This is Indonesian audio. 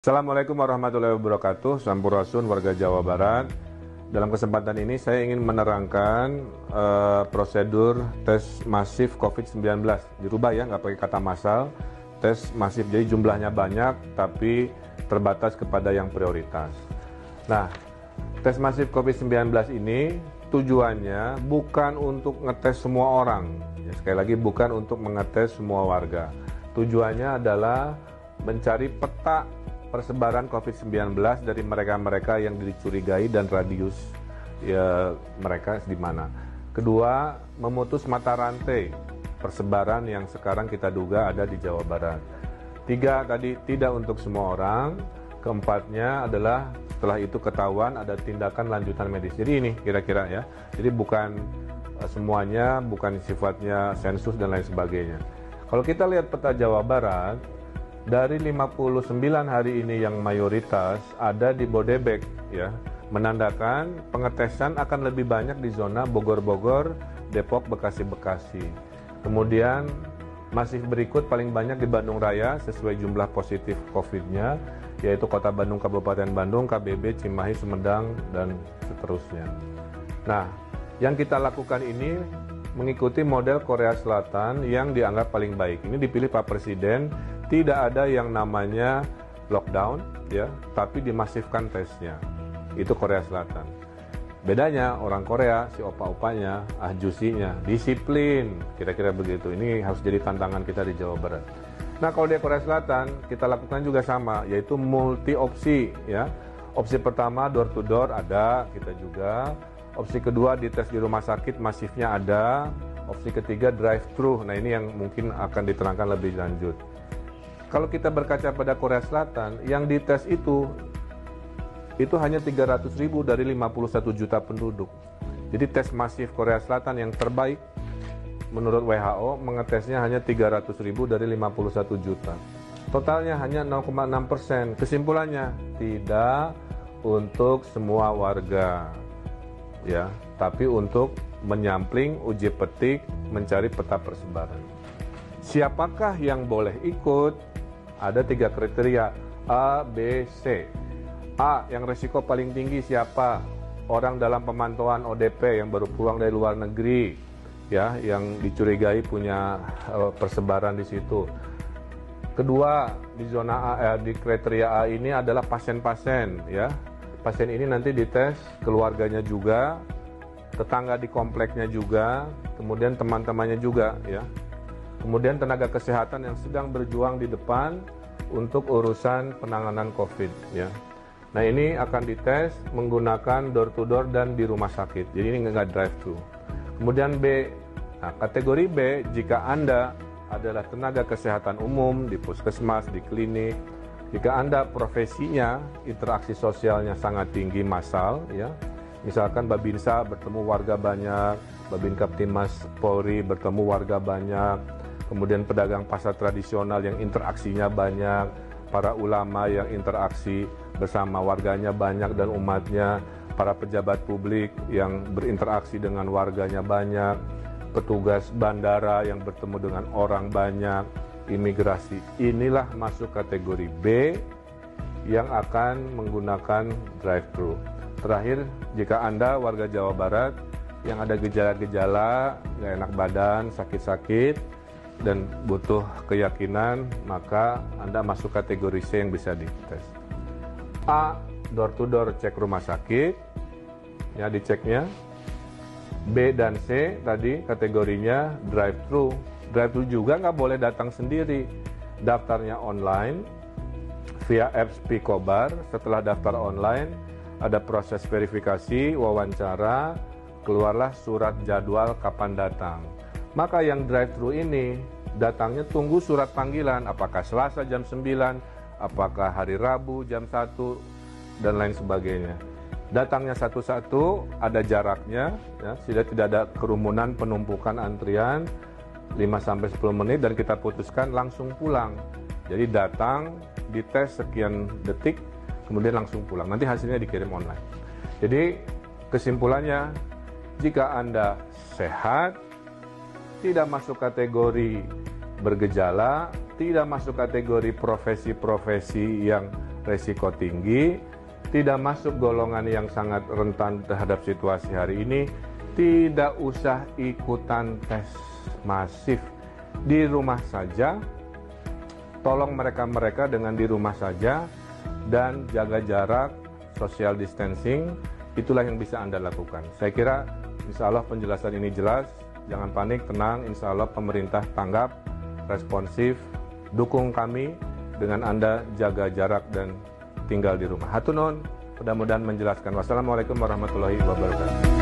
Assalamualaikum warahmatullahi wabarakatuh. Sampurasun warga Jawa Barat. Dalam kesempatan ini saya ingin menerangkan prosedur tes masif COVID-19. Dirubah ya, nggak pakai kata massal. Tes masif, jadi jumlahnya banyak tapi terbatas kepada yang prioritas. Nah, tes masif COVID-19 ini tujuannya bukan untuk ngetes semua orang. Ya, sekali lagi bukan untuk mengetes semua warga. Tujuannya adalah mencari peta persebaran COVID-19 dari mereka-mereka yang dicurigai dan radius ya mereka di mana. Kedua, memutus mata rantai persebaran yang sekarang kita duga ada di Jawa Barat. Tiga, tadi tidak untuk semua orang. Keempatnya adalah setelah itu ketahuan ada tindakan lanjutan medis. Jadi ini kira-kira ya. Jadi bukan semuanya, bukan sifatnya sensus dan lain sebagainya. Kalau kita lihat peta Jawa Barat, dari 59 hari ini yang mayoritas ada di Bodebek ya, menandakan pengetesan akan lebih banyak di zona Bogor-Bogor, Depok, Bekasi-Bekasi. Kemudian masih berikut paling banyak di Bandung Raya sesuai jumlah positif COVID-nya, yaitu Kota Bandung, Kabupaten Bandung, KBB, Cimahi, Sumedang, dan seterusnya. Nah, yang kita lakukan ini mengikuti model Korea Selatan yang dianggap paling baik. Ini dipilih Pak Presiden. Tidak ada yang namanya lockdown, ya, tapi dimasifkan tesnya. Itu Korea Selatan. Bedanya orang Korea, si opa-opanya, ahjusinya, disiplin, kira-kira begitu. Ini harus jadi tantangan kita di Jawa Barat. Nah, kalau di Korea Selatan, kita lakukan juga sama, yaitu multi opsi, ya. Opsi pertama door to door ada, kita juga. Opsi kedua dites di rumah sakit masifnya ada. Opsi ketiga drive thru. Nah, ini yang mungkin akan diterangkan lebih lanjut. Kalau kita berkaca pada Korea Selatan, yang dites itu hanya 300.000 dari 51 juta penduduk. Jadi tes masif Korea Selatan yang terbaik menurut WHO mengetesnya hanya 300.000 dari 51 juta. Totalnya hanya 0,6%. Kesimpulannya, tidak untuk semua warga, ya, tapi untuk menyampling, uji petik, mencari peta persebaran. Siapakah yang boleh ikut? Ada 3 kriteria, A, B, C. A, yang resiko paling tinggi siapa? Orang dalam pemantauan ODP yang baru pulang dari luar negeri, ya, yang dicurigai punya persebaran di situ. Kedua, di zona A, di kriteria A ini adalah pasien-pasien, ya. Pasien ini nanti dites keluarganya juga, tetangga di kompleknya juga, kemudian teman-temannya juga, ya. Kemudian tenaga kesehatan yang sedang berjuang di depan untuk urusan penanganan COVID, ya. Nah, ini akan dites menggunakan door to door dan di rumah sakit. Jadi ini nggak drive thru. Kemudian B, nah, kategori B, jika Anda adalah tenaga kesehatan umum di puskesmas, di klinik, jika Anda profesinya interaksi sosialnya sangat tinggi massal, ya. Misalkan Babinsa bertemu warga banyak, Babin-Kaptimas Polri bertemu warga banyak, kemudian pedagang pasar tradisional yang interaksinya banyak, para ulama yang interaksi bersama warganya banyak dan umatnya, para pejabat publik yang berinteraksi dengan warganya banyak, petugas bandara yang bertemu dengan orang banyak, imigrasi. Inilah masuk kategori B yang akan menggunakan drive-thru. Terakhir, jika Anda warga Jawa Barat yang ada gejala-gejala, nggak enak badan, sakit-sakit, dan butuh keyakinan, maka Anda masuk kategori C yang bisa dites. A, door to door cek rumah sakit, ya diceknya. B dan C tadi kategorinya drive thru. Drive thru juga nggak boleh datang sendiri. Daftarnya online via apps Picobar. Setelah daftar online, ada proses verifikasi, wawancara, keluarlah surat jadwal kapan datang. Maka yang drive-thru ini datangnya tunggu surat panggilan, apakah Selasa jam 9, apakah hari Rabu jam 1, dan lain sebagainya. Datangnya satu-satu, ada jaraknya, ya, sehingga tidak ada kerumunan penumpukan antrian, 5-10 menit dan kita putuskan langsung pulang. Jadi datang, dites sekian detik, kemudian langsung pulang. Nanti hasilnya dikirim online. Jadi kesimpulannya, jika Anda sehat, tidak masuk kategori bergejala, tidak masuk kategori profesi-profesi yang resiko tinggi, tidak masuk golongan yang sangat rentan terhadap situasi hari ini, tidak usah ikutan tes masif. Di rumah saja, tolong mereka dengan di rumah saja, dan jaga jarak, social distancing, itulah yang bisa Anda lakukan. Saya kira insya Allah penjelasan ini jelas, jangan panik, tenang, insya Allah pemerintah tanggap, responsif, dukung kami dengan Anda jaga jarak dan tinggal di rumah. Hatur nuhun, mudah-mudahan menjelaskan. Wassalamualaikum warahmatullahi wabarakatuh.